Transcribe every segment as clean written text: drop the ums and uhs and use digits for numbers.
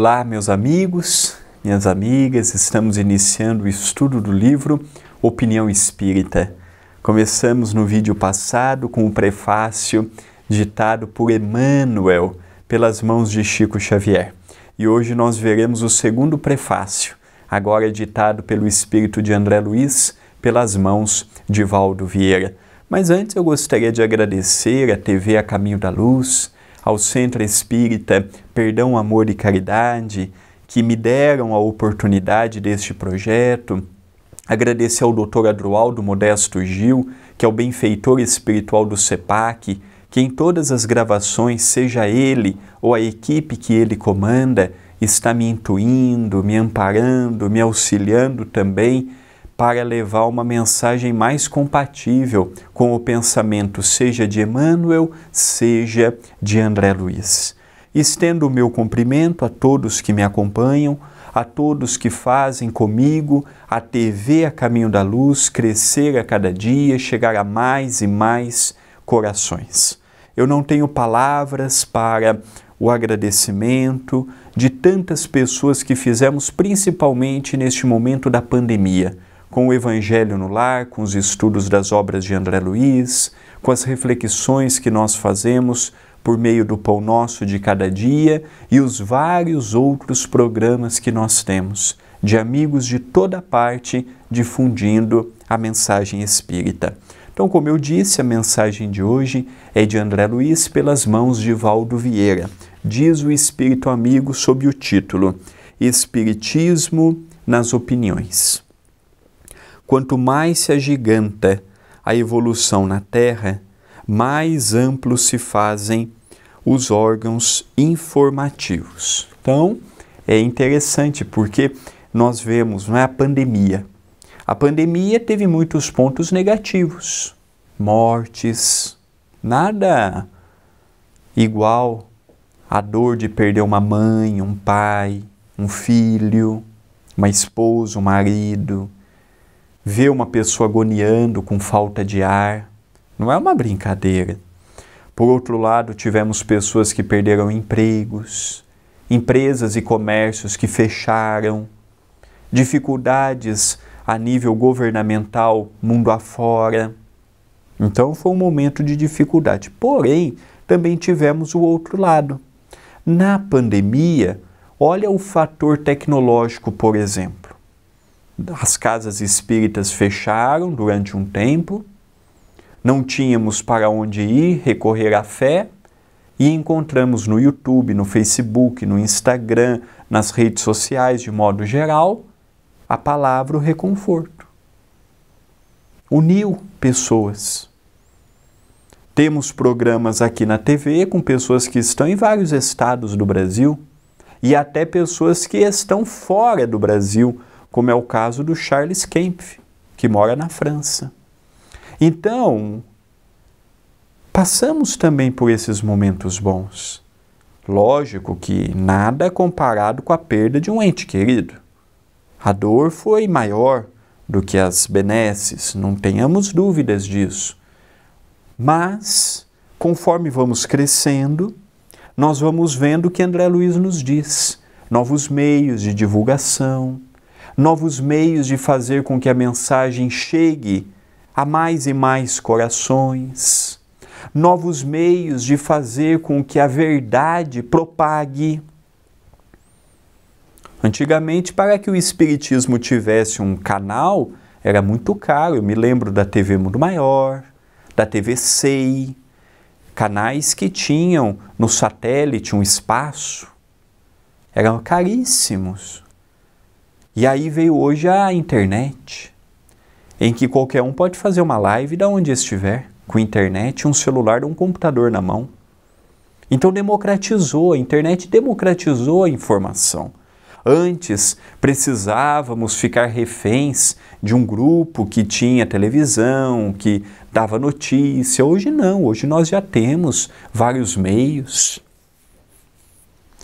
Olá, meus amigos, minhas amigas, estamos iniciando o estudo do livro Opinião Espírita. Começamos no vídeo passado com o prefácio ditado por Emmanuel, pelas mãos de Chico Xavier. E hoje nós veremos o segundo prefácio, agora ditado pelo espírito de André Luiz, pelas mãos de Valdo Vieira. Mas antes eu gostaria de agradecer à TV A Caminho da Luz, ao Centro Espírita Perdão, Amor e Caridade, que me deram a oportunidade deste projeto. Agradecer ao Dr. Adroaldo Modesto Gil, que é o benfeitor espiritual do CEPAC, que em todas as gravações, seja ele ou a equipe que ele comanda, está me intuindo, me amparando, me auxiliando também para levar uma mensagem mais compatível com o pensamento, seja de Emmanuel, seja de André Luiz. Estendo o meu cumprimento a todos que me acompanham, a todos que fazem comigo a TV A Caminho da Luz crescer a cada dia, chegar a mais e mais corações. Eu não tenho palavras para o agradecimento de tantas pessoas que fizemos, principalmente neste momento da pandemia, com o Evangelho no Lar, com os estudos das obras de André Luiz, com as reflexões que nós fazemos por meio do Pão Nosso de cada dia e os vários outros programas que nós temos, de amigos de toda parte, difundindo a mensagem espírita. Então, como eu disse, a mensagem de hoje é de André Luiz pelas mãos de Valdo Vieira. Diz o Espírito Amigo sob o título Espiritismo nas Opiniões. Quanto mais se agiganta a evolução na Terra, mais amplos se fazem os órgãos informativos. Então, é interessante porque nós vemos, não é, a pandemia. A pandemia teve muitos pontos negativos, mortes, nada igual à dor de perder uma mãe, um pai, um filho, uma esposa, um marido, ver uma pessoa agoniando com falta de ar, não é uma brincadeira. Por outro lado, tivemos pessoas que perderam empregos, empresas e comércios que fecharam, dificuldades a nível governamental, mundo afora. Então foi um momento de dificuldade. Porém, também tivemos o outro lado. Na pandemia, olha o fator tecnológico, por exemplo. As casas espíritas fecharam durante um tempo, não tínhamos para onde ir, recorrer à fé, e encontramos no YouTube, no Facebook, no Instagram, nas redes sociais de modo geral, a palavra o reconforto. Uniu pessoas. Temos programas aqui na TV com pessoas que estão em vários estados do Brasil e até pessoas que estão fora do Brasil, como é o caso do Charles Kempf, que mora na França. Então, passamos também por esses momentos bons. Lógico que nada comparado com a perda de um ente querido. A dor foi maior do que as benesses, não tenhamos dúvidas disso. Mas, conforme vamos crescendo, nós vamos vendo o que André Luiz nos diz. Novos meios de divulgação, novos meios de fazer com que a mensagem chegue a mais e mais corações, novos meios de fazer com que a verdade propague. Antigamente, para que o Espiritismo tivesse um canal, era muito caro. Eu me lembro da TV Mundo Maior, da TV SEI, canais que tinham no satélite um espaço, eram caríssimos. E aí veio hoje a internet, em que qualquer um pode fazer uma live de onde estiver, com internet, um celular, um computador na mão. Então democratizou, a internet democratizou a informação. Antes precisávamos ficar reféns de um grupo que tinha televisão, que dava notícia. Hoje não, hoje nós já temos vários meios.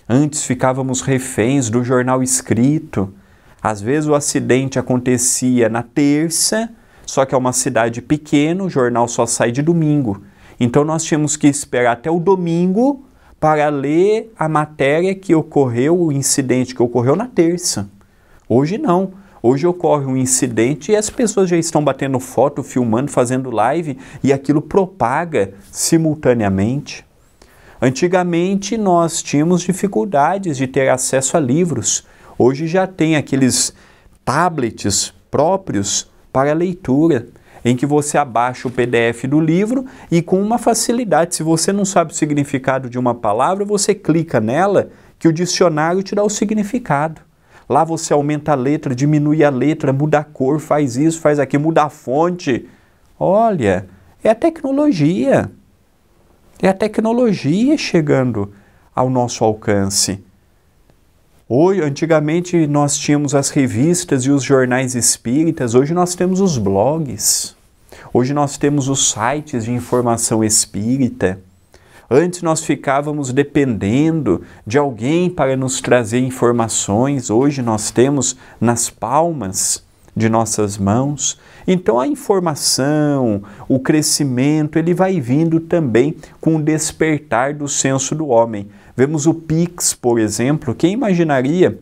Antes ficávamos reféns do jornal escrito. Às vezes o acidente acontecia na terça, só que é uma cidade pequena, o jornal só sai de domingo. Então nós tínhamos que esperar até o domingo para ler a matéria que ocorreu, o incidente que ocorreu na terça. Hoje não. Hoje ocorre um incidente e as pessoas já estão batendo foto, filmando, fazendo live e aquilo propaga simultaneamente. Antigamente nós tínhamos dificuldades de ter acesso a livros. Hoje já tem aqueles tablets próprios para leitura, em que você abaixa o PDF do livro e com uma facilidade, se você não sabe o significado de uma palavra, você clica nela que o dicionário te dá o significado. Lá você aumenta a letra, diminui a letra, muda a cor, faz isso, faz aquilo, muda a fonte. Olha, é a tecnologia. É a tecnologia chegando ao nosso alcance. Hoje, antigamente nós tínhamos as revistas e os jornais espíritas, hoje nós temos os blogs. Hoje nós temos os sites de informação espírita. Antes nós ficávamos dependendo de alguém para nos trazer informações. Hoje nós temos nas palmas de nossas mãos. Então a informação, o crescimento, ele vai vindo também com o despertar do senso do homem. Vemos o Pix, por exemplo. Quem imaginaria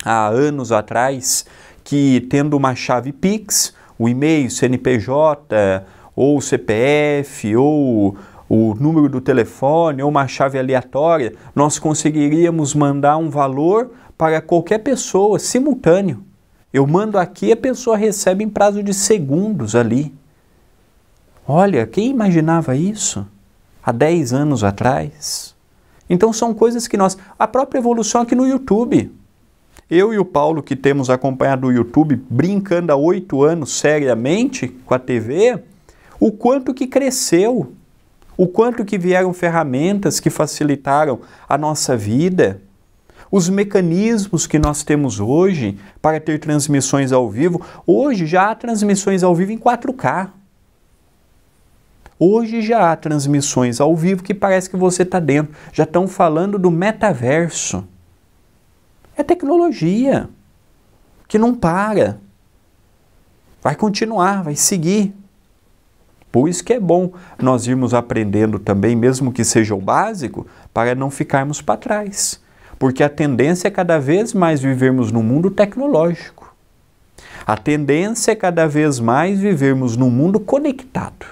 há anos atrás que tendo uma chave Pix, o e-mail, CNPJ, ou CPF, ou o número do telefone ou uma chave aleatória, nós conseguiríamos mandar um valor para qualquer pessoa, simultâneo. Eu mando aqui, a pessoa recebe em prazo de segundos ali. Olha, quem imaginava isso há 10 anos atrás? Então são coisas que nós... A própria evolução aqui no YouTube. Eu e o Paulo, que temos acompanhado o YouTube, brincando há 8 anos seriamente com a TV, o quanto que cresceu. O quanto que vieram ferramentas que facilitaram a nossa vida, os mecanismos que nós temos hoje para ter transmissões ao vivo. Hoje já há transmissões ao vivo em 4K. Hoje já há transmissões ao vivo que parece que você está dentro. Já estão falando do metaverso. É tecnologia que não para. Vai continuar, vai seguir. Por isso que é bom nós irmos aprendendo também, mesmo que seja o básico, para não ficarmos para trás. Porque a tendência é cada vez mais vivermos num mundo tecnológico. A tendência é cada vez mais vivermos num mundo conectado.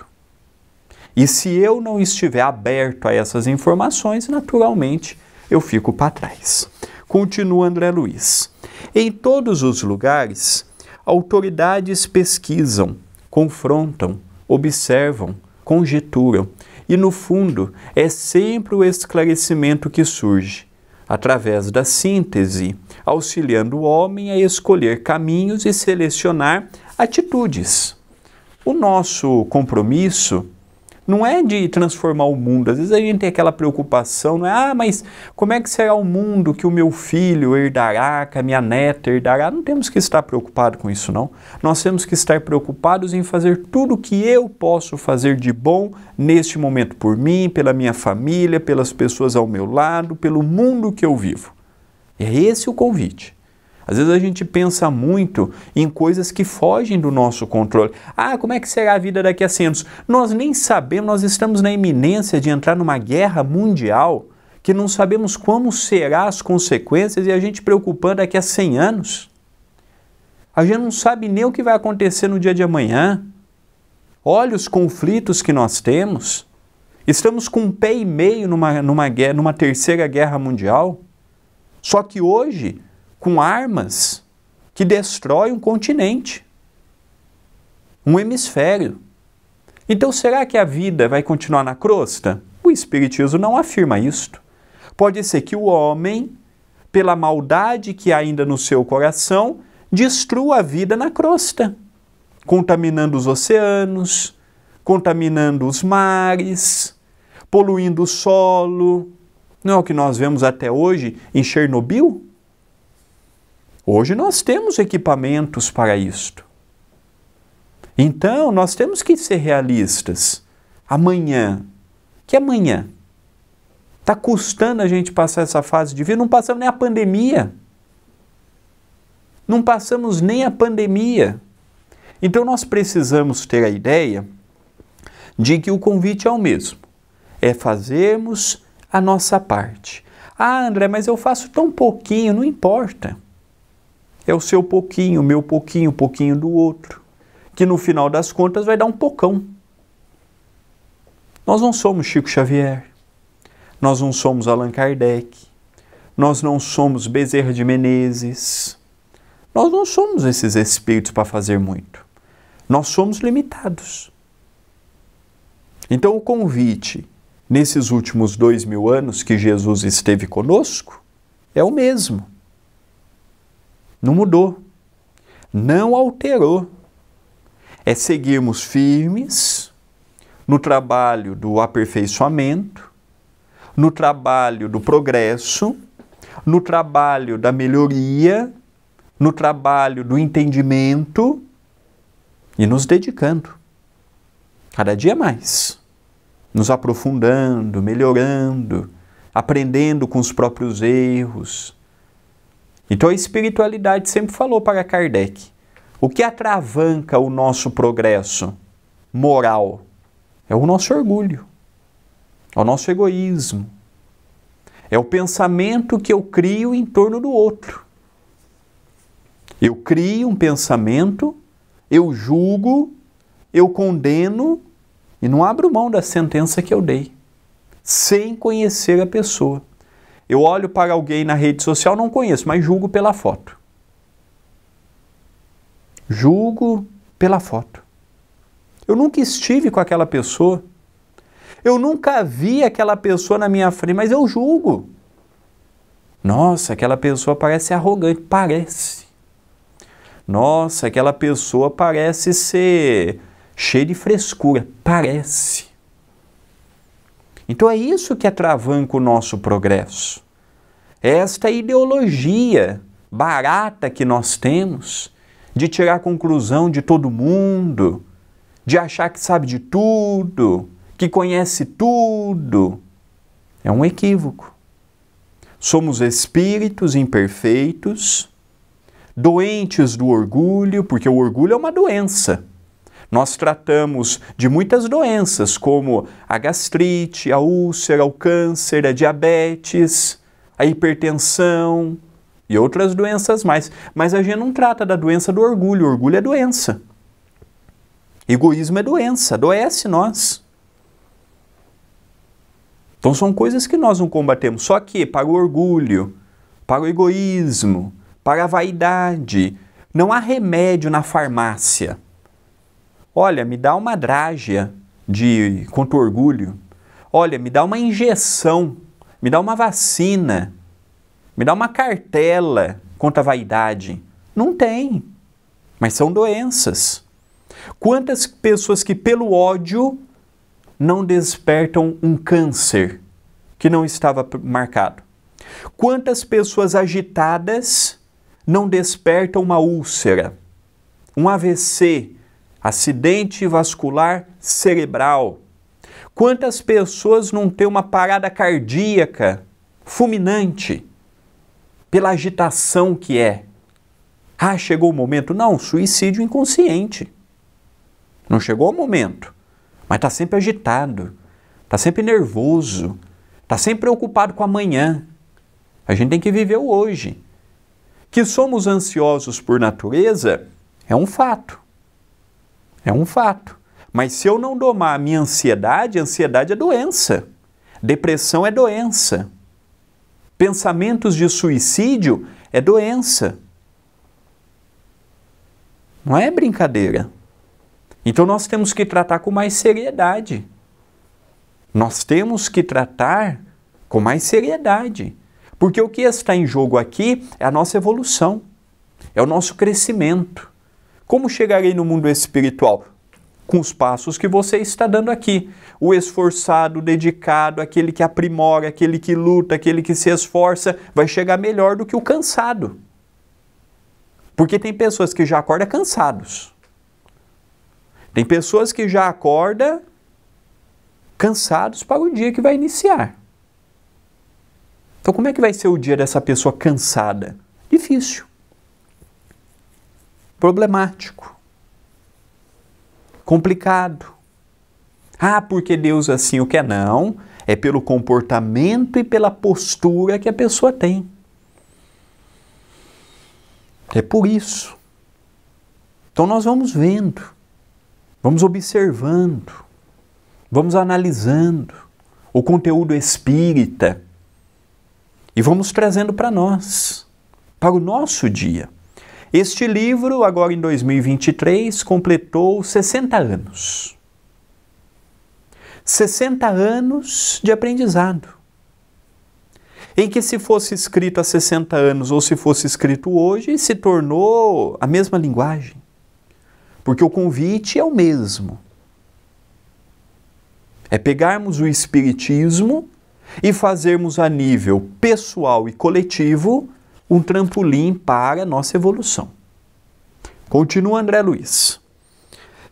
E se eu não estiver aberto a essas informações, naturalmente eu fico para trás. Continua André Luiz. Em todos os lugares, autoridades pesquisam, confrontam, observam, conjecturam, e no fundo é sempre o esclarecimento que surge, através da síntese, auxiliando o homem a escolher caminhos e selecionar atitudes. O nosso compromisso não é de transformar o mundo. Às vezes a gente tem aquela preocupação, não é? Mas como é que será o mundo que o meu filho herdará, que a minha neta herdará? Não temos que estar preocupados com isso, não. Nós temos que estar preocupados em fazer tudo o que eu posso fazer de bom neste momento por mim, pela minha família, pelas pessoas ao meu lado, pelo mundo que eu vivo. É esse o convite. Às vezes a gente pensa muito em coisas que fogem do nosso controle. Ah, como é que será a vida daqui a 100 anos? Nós nem sabemos, nós estamos na iminência de entrar numa guerra mundial que não sabemos como serão as consequências e a gente preocupando daqui a 100 anos. A gente não sabe nem o que vai acontecer no dia de amanhã. Olha os conflitos que nós temos. Estamos com um pé e meio numa terceira guerra mundial. Só que hoje, com armas que destroem um continente, um hemisfério. Então, será que a vida vai continuar na crosta? O Espiritismo não afirma isto. Pode ser que o homem, pela maldade que há ainda no seu coração, destrua a vida na crosta, contaminando os oceanos, contaminando os mares, poluindo o solo. Não é o que nós vemos até hoje em Chernobyl? Hoje nós temos equipamentos para isto. Então, nós temos que ser realistas. Amanhã, que amanhã? Está custando a gente passar essa fase de vida? Não passamos nem a pandemia. Não passamos nem a pandemia. Então, nós precisamos ter a ideia de que o convite é o mesmo. É fazermos a nossa parte. Ah, André, mas eu faço tão pouquinho, não importa. É o seu pouquinho, o meu pouquinho, o pouquinho do outro, que no final das contas vai dar um pocão. Nós não somos Chico Xavier, nós não somos Allan Kardec, nós não somos Bezerra de Menezes, nós não somos esses espíritos para fazer muito. Nós somos limitados. Então o convite, nesses últimos 2000 anos que Jesus esteve conosco, é o mesmo. Não mudou, não alterou. É seguirmos firmes no trabalho do aperfeiçoamento, no trabalho do progresso, no trabalho da melhoria, no trabalho do entendimento e nos dedicando cada dia mais, nos aprofundando, melhorando, aprendendo com os próprios erros. Então a espiritualidade sempre falou para Kardec, o que atravanca o nosso progresso moral é o nosso orgulho, é o nosso egoísmo, é o pensamento que eu crio em torno do outro. Eu crio um pensamento, eu julgo, eu condeno e não abro mão da sentença que eu dei, sem conhecer a pessoa. Eu olho para alguém na rede social, não conheço, mas julgo pela foto. Julgo pela foto. Eu nunca estive com aquela pessoa. Eu nunca vi aquela pessoa na minha frente, mas eu julgo. Nossa, aquela pessoa parece arrogante. Parece. Nossa, aquela pessoa parece ser cheia de frescura. Parece. Então é isso que atravanca o nosso progresso. Esta ideologia barata que nós temos de tirar a conclusão de todo mundo, de achar que sabe de tudo, que conhece tudo, é um equívoco. Somos espíritos imperfeitos, doentes do orgulho, porque o orgulho é uma doença. Nós tratamos de muitas doenças, como a gastrite, a úlcera, o câncer, a diabetes, a hipertensão e outras doenças mais. Mas a gente não trata da doença do orgulho. O orgulho é doença. Egoísmo é doença, adoece nós. Então são coisas que nós não combatemos. Só que para o orgulho, para o egoísmo, para a vaidade, não há remédio na farmácia. Olha, me dá uma drágia contra o orgulho. Olha, me dá uma injeção, me dá uma vacina, me dá uma cartela contra a vaidade. Não tem, mas são doenças. Quantas pessoas que pelo ódio não despertam um câncer que não estava marcado? Quantas pessoas agitadas não despertam uma úlcera, um AVC, acidente vascular cerebral? Quantas pessoas não têm uma parada cardíaca fulminante pela agitação que é? Ah, chegou o momento? Não, suicídio inconsciente. Não chegou o momento, mas está sempre agitado, está sempre nervoso, está sempre preocupado com amanhã. A gente tem que viver o hoje. Que somos ansiosos por natureza é um fato. É um fato. Mas se eu não domar a minha ansiedade é doença. Depressão é doença. Pensamentos de suicídio é doença. Não é brincadeira. Então nós temos que tratar com mais seriedade. Nós temos que tratar com mais seriedade. Porque o que está em jogo aqui é a nossa evolução, é o nosso crescimento. Como chegarei no mundo espiritual? Com os passos que você está dando aqui. O esforçado, o dedicado, aquele que aprimora, aquele que luta, aquele que se esforça, vai chegar melhor do que o cansado. Porque tem pessoas que já acordam cansados. Tem pessoas que já acordam cansados para o dia que vai iniciar. Então como é que vai ser o dia dessa pessoa cansada? Difícil. Problemático. Complicado. Ah, porque Deus assim o quer? Não. é pelo comportamento e pela postura que a pessoa tem. É por isso. Então nós vamos vendo, vamos observando, vamos analisando o conteúdo espírita e vamos trazendo para nós, para o nosso dia. Este livro, agora em 2023, completou 60 anos. 60 anos de aprendizado. Em que, se fosse escrito há 60 anos ou se fosse escrito hoje, se tornou a mesma linguagem. Porque o convite é o mesmo. É pegarmos o Espiritismo e fazermos a nível pessoal e coletivo um trampolim para a nossa evolução. Continua André Luiz.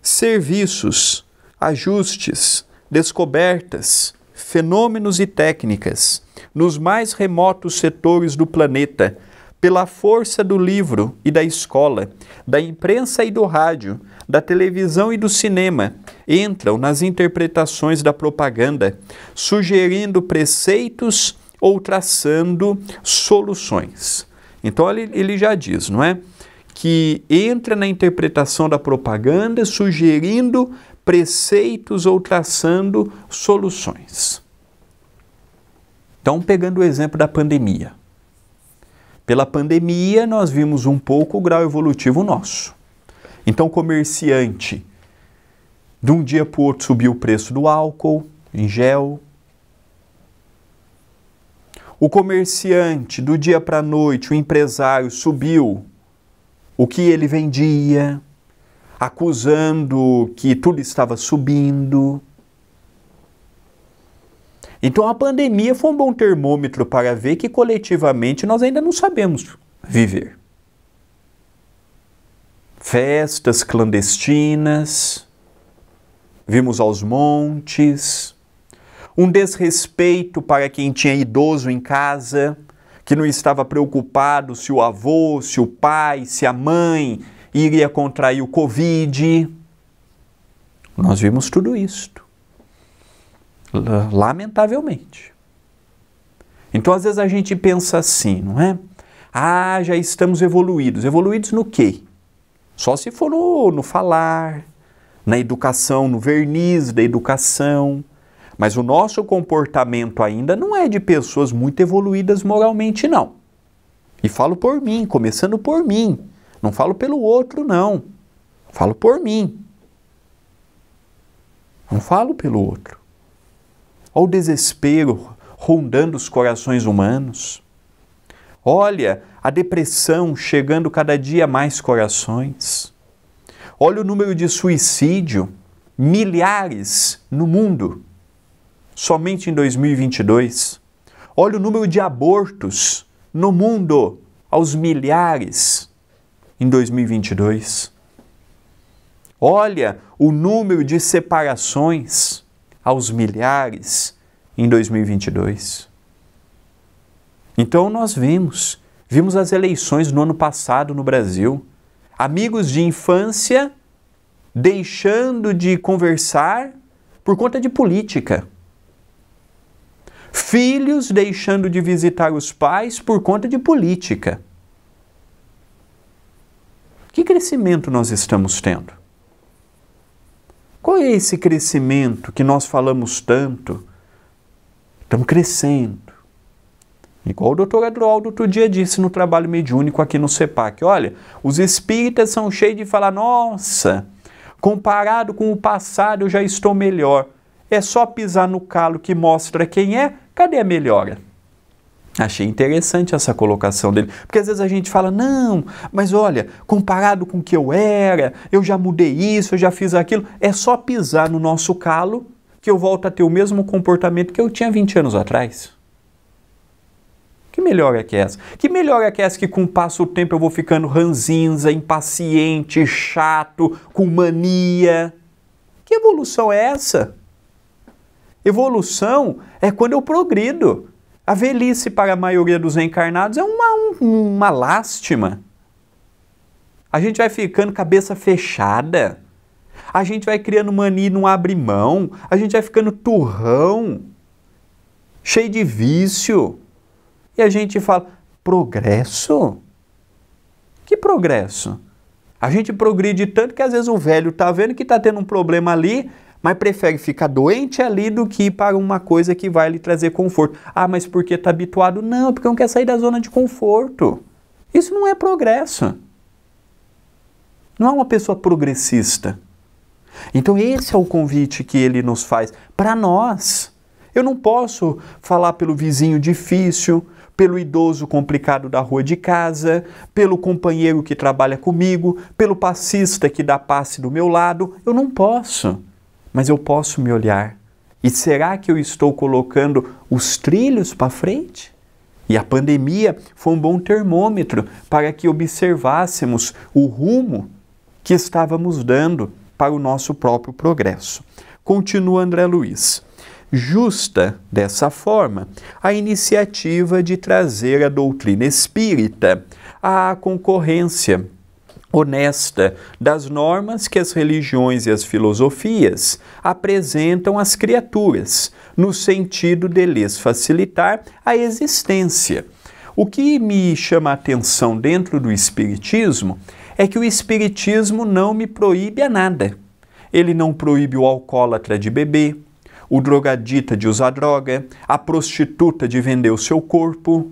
Serviços, ajustes, descobertas, fenômenos e técnicas nos mais remotos setores do planeta, pela força do livro e da escola, da imprensa e do rádio, da televisão e do cinema, entram nas interpretações da propaganda, sugerindo preceitos ou traçando soluções. Então ele já diz, não é? Que entra na interpretação da propaganda sugerindo preceitos ou traçando soluções. Então, pegando o exemplo da pandemia. Pela pandemia, nós vimos um pouco o grau evolutivo nosso. Então, comerciante, de um dia para o outro subiu o preço do álcool em gel. O comerciante, do dia para a noite, o empresário subiu o que ele vendia, acusando que tudo estava subindo. Então a pandemia foi um bom termômetro para ver que coletivamente nós ainda não sabemos viver. Festas clandestinas, vimos aos montes, um desrespeito para quem tinha idoso em casa, que não estava preocupado se o avô, se o pai, se a mãe iria contrair o Covid. Nós vimos tudo isto. Lamentavelmente. Então, às vezes a gente pensa assim, não é? Ah, já estamos evoluídos. Evoluídos no quê? Só se for no falar, na educação, no verniz da educação. Mas o nosso comportamento ainda não é de pessoas muito evoluídas moralmente, não. E falo por mim, começando por mim. Não falo pelo outro, não. Falo por mim. Não falo pelo outro. Olha o desespero rondando os corações humanos. Olha a depressão chegando cada dia a mais corações. Olha o número de suicídio, milhares no mundo, somente em 2022. Olha o número de abortos no mundo, aos milhares, em 2022. Olha o número de separações aos milhares em 2022. Então nós vimos as eleições no ano passado no Brasil. Amigos de infância deixando de conversar por conta de política. Filhos deixando de visitar os pais por conta de política. Que crescimento nós estamos tendo? Qual é esse crescimento que nós falamos tanto? Estamos crescendo. Igual o doutor Adroaldo outro dia disse no trabalho mediúnico aqui no CEPAC. Olha, os espíritas são cheios de falar, nossa, comparado com o passado eu já estou melhor. É só pisar no calo que mostra quem é, cadê a melhora? Achei interessante essa colocação dele, porque às vezes a gente fala, não, mas olha, comparado com o que eu era, eu já mudei isso, eu já fiz aquilo, é só pisar no nosso calo que eu volto a ter o mesmo comportamento que eu tinha 20 anos atrás. Que melhora que é essa? Que melhora que é essa que com o passo do tempo eu vou ficando ranzinza, impaciente, chato, com mania? Que evolução é essa? Evolução é quando eu progrido. A velhice para a maioria dos encarnados é uma lástima. A gente vai ficando cabeça fechada. A gente vai criando mania e não abre mão. A gente vai ficando turrão. cheio de vício. E a gente fala, progresso? Que progresso? A gente progride tanto que às vezes o velho está vendo que está tendo um problema ali, mas prefere ficar doente ali do que ir para uma coisa que vai lhe trazer conforto. Ah, mas porque está habituado? Não, porque não quer sair da zona de conforto. Isso não é progresso. Não é uma pessoa progressista. Então esse é o convite que ele nos faz para nós. Eu não posso falar pelo vizinho difícil, pelo idoso complicado da rua de casa, pelo companheiro que trabalha comigo, pelo passista que dá passe do meu lado. Eu não posso, mas eu posso me olhar. E será que eu estou colocando os trilhos para frente? E a pandemia foi um bom termômetro para que observássemos o rumo que estávamos dando para o nosso próprio progresso. Continua André Luiz. Justa, dessa forma, a iniciativa de trazer a doutrina espírita à concorrência honesta das normas que as religiões e as filosofias apresentam às criaturas, no sentido de lhes facilitar a existência. O que me chama a atenção dentro do Espiritismo é que o Espiritismo não me proíbe a nada. Ele não proíbe o alcoólatra de beber, o drogadita de usar droga, a prostituta de vender o seu corpo.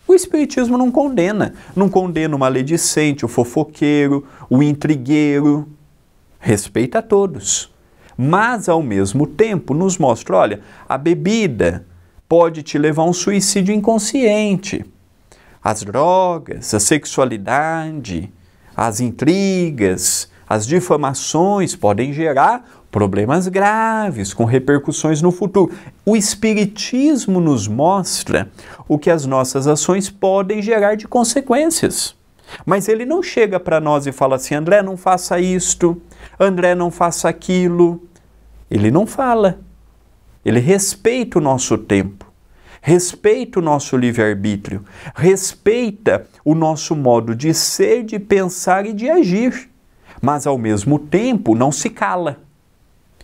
O Espiritismo não condena. Não condena o maledicente, o fofoqueiro, o intrigueiro. Respeita a todos. Mas, ao mesmo tempo, nos mostra, olha, a bebida pode te levar a um suicídio inconsciente. As drogas, a sexualidade, as intrigas, as difamações podem gerar problemas graves, com repercussões no futuro. O Espiritismo nos mostra o que as nossas ações podem gerar de consequências. Mas ele não chega para nós e fala assim, André, não faça isto, André, não faça aquilo. Ele não fala. Ele respeita o nosso tempo, respeita o nosso livre-arbítrio, respeita o nosso modo de ser, de pensar e de agir. Mas, ao mesmo tempo, não se cala.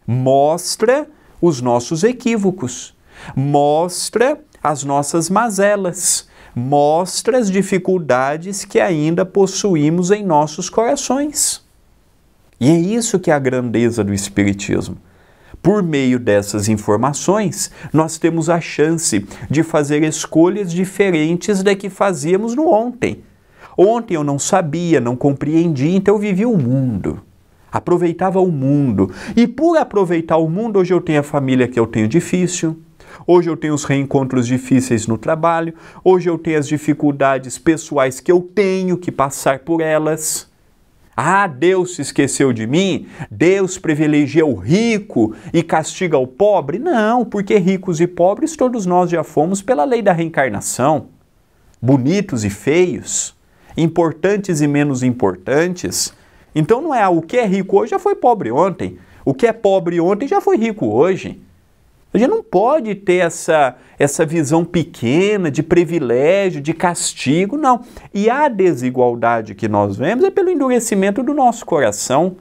Mostra os nossos equívocos, mostra as nossas mazelas, mostra as dificuldades que ainda possuímos em nossos corações. E é isso que é a grandeza do Espiritismo. Por meio dessas informações, nós temos a chance de fazer escolhas diferentes da que fazíamos no ontem. Ontem eu não sabia, não compreendia, então eu vivia o mundo. Aproveitava o mundo. E por aproveitar o mundo, hoje eu tenho a família que eu tenho difícil, hoje eu tenho os reencontros difíceis no trabalho, hoje eu tenho as dificuldades pessoais que eu tenho que passar por elas. Ah, Deus se esqueceu de mim? Deus privilegia o rico e castiga o pobre? Não, porque ricos e pobres todos nós já fomos pela lei da reencarnação. Bonitos e feios, importantes e menos importantes. Então não é o que é rico hoje já foi pobre ontem. O que é pobre ontem já foi rico hoje. A gente não pode ter essa visão pequena de privilégio, de castigo, não. E a desigualdade que nós vemos é pelo endurecimento do nosso coração.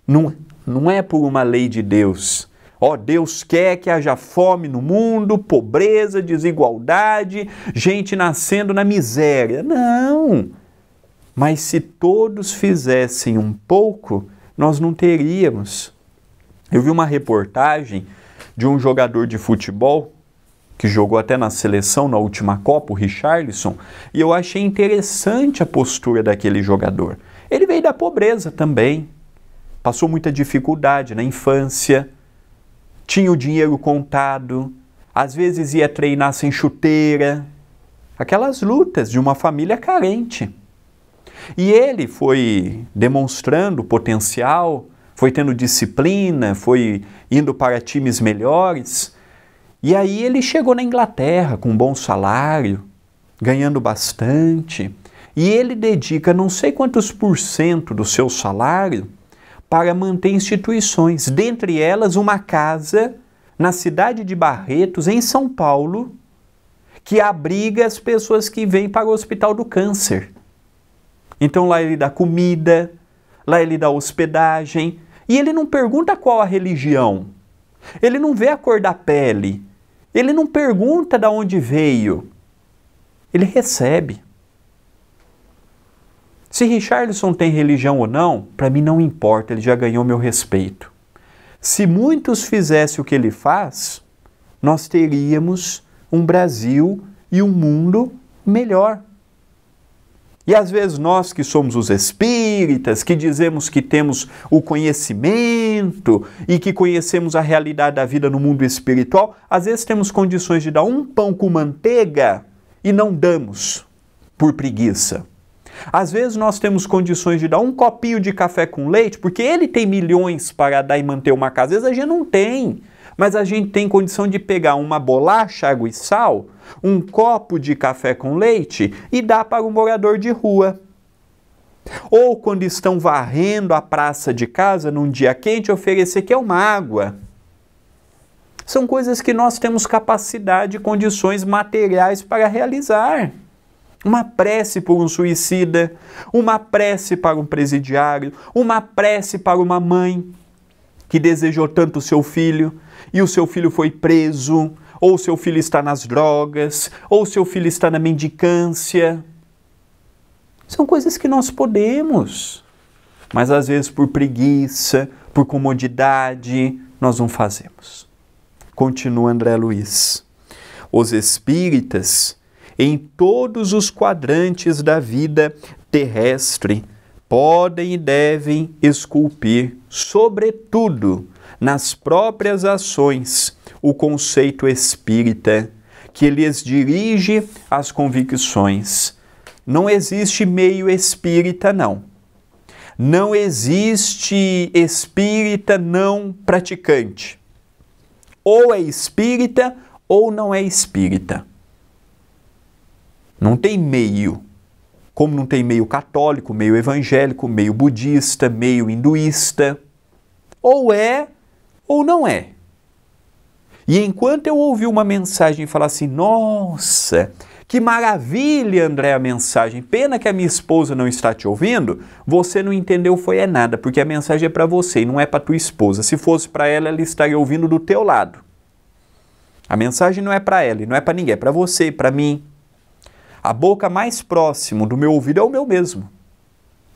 Não é por uma lei de Deus. Ó, Deus quer que haja fome no mundo, pobreza, desigualdade, gente nascendo na miséria. Não! Mas se todos fizessem um pouco, nós não teríamos. Eu vi uma reportagem de um jogador de futebol, que jogou até na seleção na última Copa, o Richarlison, e eu achei interessante a postura daquele jogador. Ele veio da pobreza também, passou muita dificuldade na infância, tinha o dinheiro contado, às vezes ia treinar sem chuteira, aquelas lutas de uma família carente. E ele foi demonstrando potencial, foi tendo disciplina, foi indo para times melhores. E aí ele chegou na Inglaterra com um bom salário, ganhando bastante. E ele dedica não sei quantos % do seu salário para manter instituições. Dentre elas, uma casa na cidade de Barretos, em São Paulo, que abriga as pessoas que vêm para o Hospital do Câncer. Então lá ele dá comida, lá ele dá hospedagem, e ele não pergunta qual a religião, ele não vê a cor da pele, Ele não pergunta de onde veio, ele recebe. Se Richarlison tem religião ou não, para mim não importa, ele já ganhou meu respeito. Se muitos fizessem o que ele faz, nós teríamos um Brasil e um mundo melhor. E às vezes nós que somos os espíritas, que dizemos que temos o conhecimento e que conhecemos a realidade da vida no mundo espiritual, às vezes temos condições de dar um pão com manteiga e não damos por preguiça. Às vezes nós temos condições de dar um copinho de café com leite, porque ele tem milhões para dar e manter uma casa. Às vezes a gente não tem, mas a gente tem condição de pegar uma bolacha, água e sal, um copo de café com leite e dar para um morador de rua. Ou quando estão varrendo a praça de casa num dia quente, oferecer que é uma água. São coisas que nós temos capacidade e condições materiais para realizar. Uma prece por um suicida, uma prece para um presidiário, uma prece para uma mãe que desejou tanto o seu filho e o seu filho foi preso, ou o seu filho está nas drogas, ou o seu filho está na mendicância. São coisas que nós podemos, mas às vezes por preguiça, por comodidade, nós não fazemos. Continua André Luiz. Os espíritas, em todos os quadrantes da vida terrestre, podem e devem esculpir, sobretudo nas próprias ações, o conceito espírita, que lhes dirige as convicções. Não existe meio espírita, não. Não existe espírita não praticante. Ou é espírita ou não é espírita. Não tem meio. Como não tem meio católico, meio evangélico, meio budista, meio hinduísta. Ou é ou não é. E enquanto eu ouvi uma mensagem e falar assim, nossa, que maravilha, André, a mensagem, pena que a minha esposa não está te ouvindo, você não entendeu foi nada, porque a mensagem é para você e não é para tua esposa. Se fosse para ela, ela estaria ouvindo do teu lado. A mensagem não é para ela e não é para ninguém, é para você, para mim. A boca mais próxima do meu ouvido é o meu mesmo.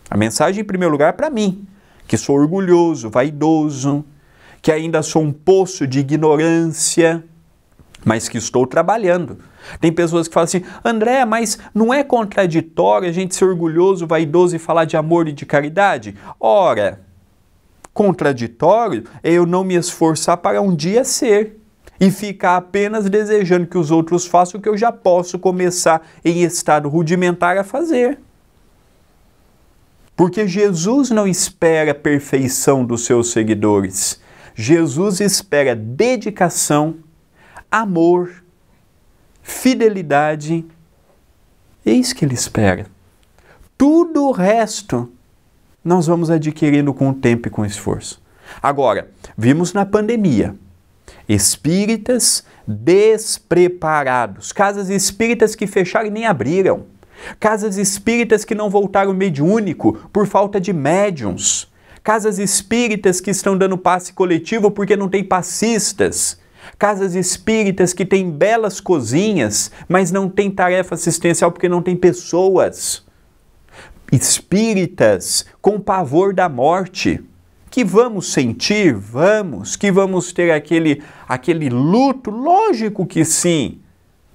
A mensagem, em primeiro lugar, é para mim, que sou orgulhoso, vaidoso, que ainda sou um poço de ignorância, mas que estou trabalhando. Tem pessoas que falam assim, André, mas não é contraditório a gente ser orgulhoso, vaidoso e falar de amor e de caridade? Ora, contraditório é eu não me esforçar para um dia ser e ficar apenas desejando que os outros façam o que eu já posso começar em estado rudimentar a fazer. Porque Jesus não espera a perfeição dos seus seguidores. Jesus espera dedicação, amor, fidelidade. É isso que ele espera. Tudo o resto nós vamos adquirindo com o tempo e com o esforço. Agora, vimos na pandemia espíritas despreparados, casas espíritas que fecharam e nem abriram, casas espíritas que não voltaram mediúnico por falta de médiuns, casas espíritas que estão dando passe coletivo porque não tem passistas, casas espíritas que têm belas cozinhas, mas não tem tarefa assistencial porque não tem pessoas, espíritas com pavor da morte, que vamos sentir, que vamos ter aquele luto, lógico que sim,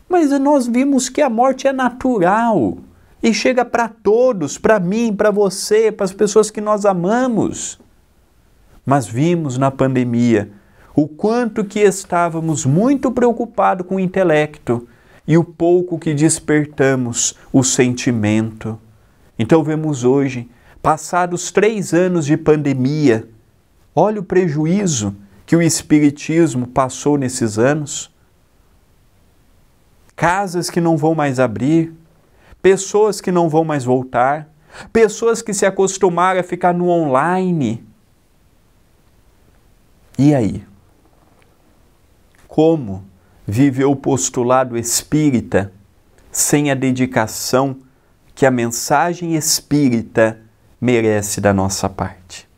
mas nós vimos que a morte é natural e chega para todos, para mim, para você, para as pessoas que nós amamos. Mas vimos na pandemia o quanto que estávamos muito preocupados com o intelecto e o pouco que despertamos o sentimento. Então vemos hoje, passados 3 anos de pandemia, olha o prejuízo que o Espiritismo passou nesses anos. Casas que não vão mais abrir, pessoas que não vão mais voltar, pessoas que se acostumaram a ficar no online. E aí? Como viver o postulado espírita sem a dedicação que a mensagem espírita merece da nossa parte?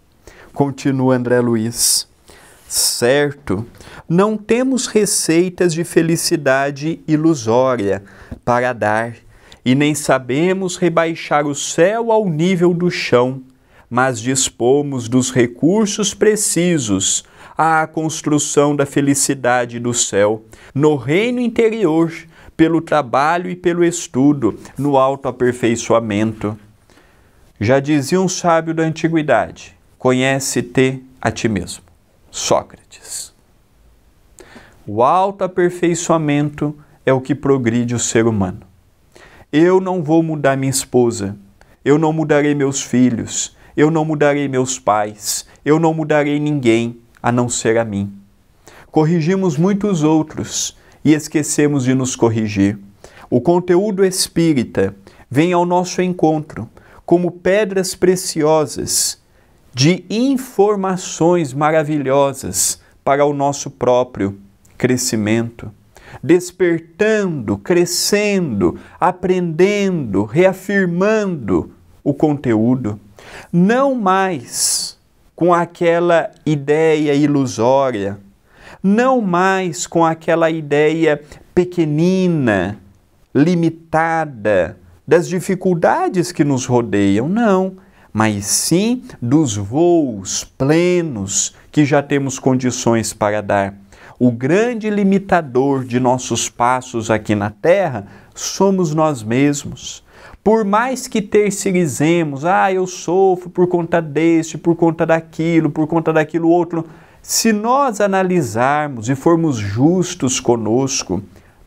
Continua André Luiz. Certo, não temos receitas de felicidade ilusória para dar, e nem sabemos rebaixar o céu ao nível do chão, mas dispomos dos recursos precisos à construção da felicidade do céu, no reino interior, pelo trabalho e pelo estudo, no autoaperfeiçoamento. Já dizia um sábio da antiguidade: conhece-te a ti mesmo. Sócrates. O autoaperfeiçoamento é o que progride o ser humano. Eu não vou mudar minha esposa, eu não mudarei meus filhos, eu não mudarei meus pais, eu não mudarei ninguém a não ser a mim. Corrigimos muitos outros e esquecemos de nos corrigir. O conteúdo espírita vem ao nosso encontro como pedras preciosas de informações maravilhosas para o nosso próprio crescimento, despertando, crescendo, aprendendo, reafirmando o conteúdo, não mais com aquela ideia ilusória, não mais com aquela ideia pequenina, limitada, das dificuldades que nos rodeiam, não, mas sim dos voos plenos que já temos condições para dar. O grande limitador de nossos passos aqui na Terra somos nós mesmos. Por mais que terceirizemos, eu sofro por conta deste, por conta daquilo outro, se nós analisarmos e formos justos conosco,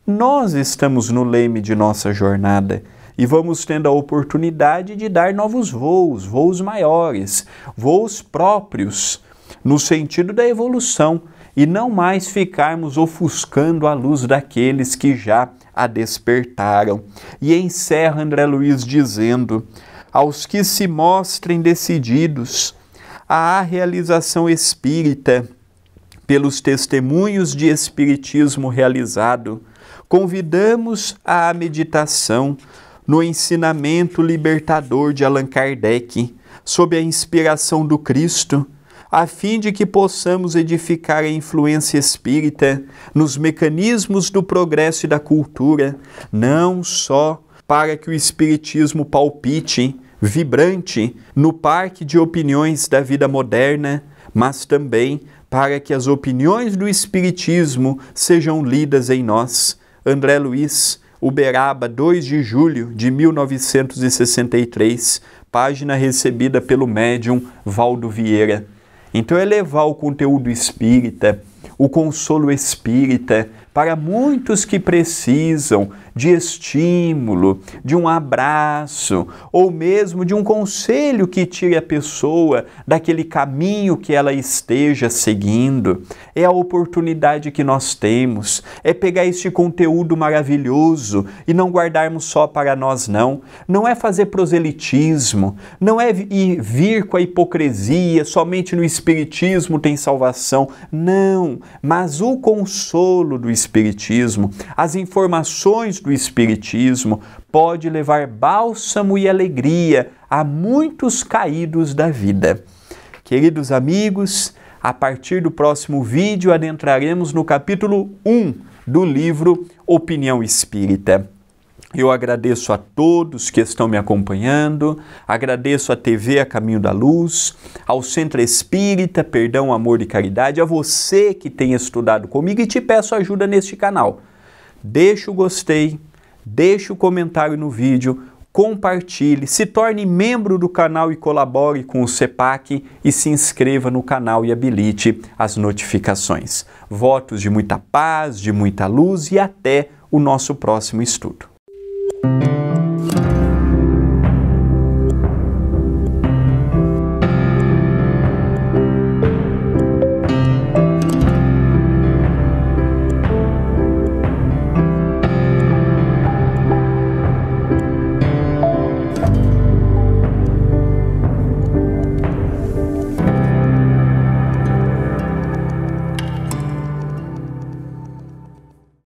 nós estamos no leme de nossa jornada. E vamos tendo a oportunidade de dar novos voos, voos maiores, voos próprios, no sentido da evolução, e não mais ficarmos ofuscando a luz daqueles que já a despertaram. E encerra André Luiz dizendo: aos que se mostrem decididos à realização espírita, pelos testemunhos de espiritismo realizado, convidamos à meditação no ensinamento libertador de Allan Kardec, sob a inspiração do Cristo, a fim de que possamos edificar a influência espírita nos mecanismos do progresso e da cultura, não só para que o espiritismo palpite, vibrante, no parque de opiniões da vida moderna, mas também para que as opiniões do espiritismo sejam lidas em nós. André Luiz, Uberaba, 2 de julho de 1963, página recebida pelo médium Valdo Vieira. Então é levar o conteúdo espírita, o consolo espírita, para muitos que precisam de estímulo, de um abraço, ou mesmo de um conselho que tire a pessoa daquele caminho que ela esteja seguindo. É a oportunidade que nós temos, é pegar este conteúdo maravilhoso e não guardarmos só para nós, não. Não é fazer proselitismo, não é vir com a hipocrisia, somente no Espiritismo tem salvação. Não, mas o consolo do Espiritismo, as informações do Espiritismo pode levar bálsamo e alegria a muitos caídos da vida. Queridos amigos, a partir do próximo vídeo adentraremos no capítulo 1 do livro Opinião Espírita. Eu agradeço a todos que estão me acompanhando, agradeço à TV A Caminho da Luz, ao Centro Espírita, Perdão, Amor e Caridade, a você que tem estudado comigo, e te peço ajuda neste canal. Deixe o gostei, deixe o comentário no vídeo, compartilhe, se torne membro do canal e colabore com o CEPAC e se inscreva no canal e habilite as notificações. Votos de muita paz, de muita luz e até o nosso próximo estudo.